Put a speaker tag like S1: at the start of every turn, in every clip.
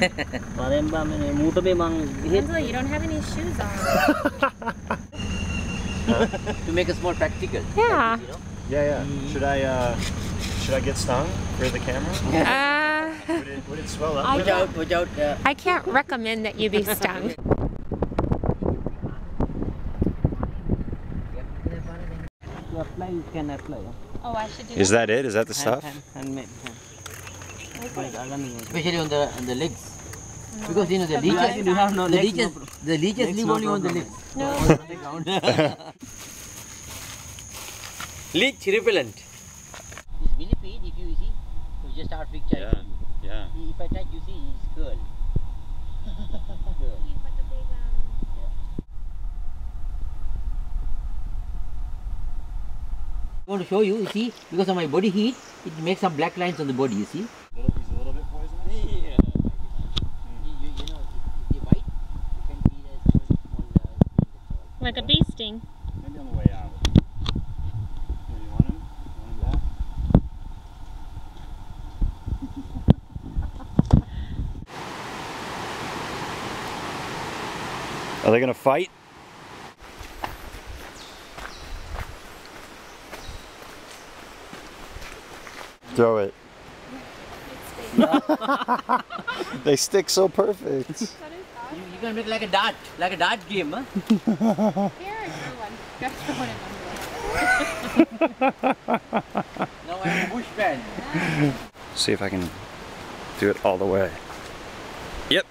S1: Angela, you don't have any shoes on.
S2: To make it more practical.
S1: Yeah.
S2: Like this,
S3: Yeah. Should I get stung for the camera? Would it swell up?
S2: Without
S1: I can't recommend that you be stung.
S2: to apply, you can apply.
S1: Oh, I should do
S3: Is that it? Is that the stuff?
S2: Handmade. Especially on the legs. No, because you know the leeches, you have no legs, the leeches live only on the legs.
S1: No.
S2: Leech repellent. It's millipede, if you see, so just our picture.
S3: Yeah.
S2: If I touch, you see, it's curl. I want to show you, see, because of my body heat, it makes some black lines on the body, you see.
S3: He's a little bit poisonous?
S2: Yeah. You know, if you bite, you can feel a small
S1: like a bee sting.
S3: Maybe on the way out. Here, you want him? You want him back? Are they gonna fight? Throw it. They stick so perfect.
S2: You can make like a dart game, huh?
S1: Here, throw one. Just throw it in.
S2: Now I'm a bush fan.
S3: See if I can do it all the way. Yep.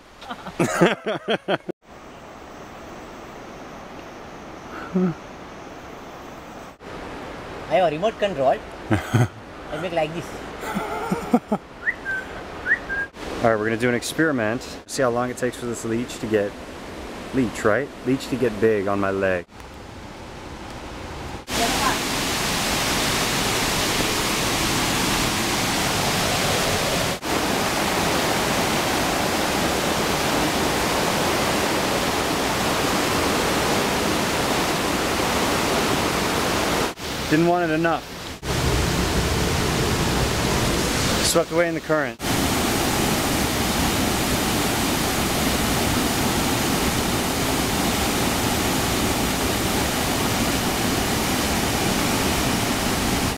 S2: I have a remote control. I make like this.
S3: Alright, we're gonna do an experiment. See how long it takes for this leech to get big on my leg. Didn't want it enough. Swept away in the current.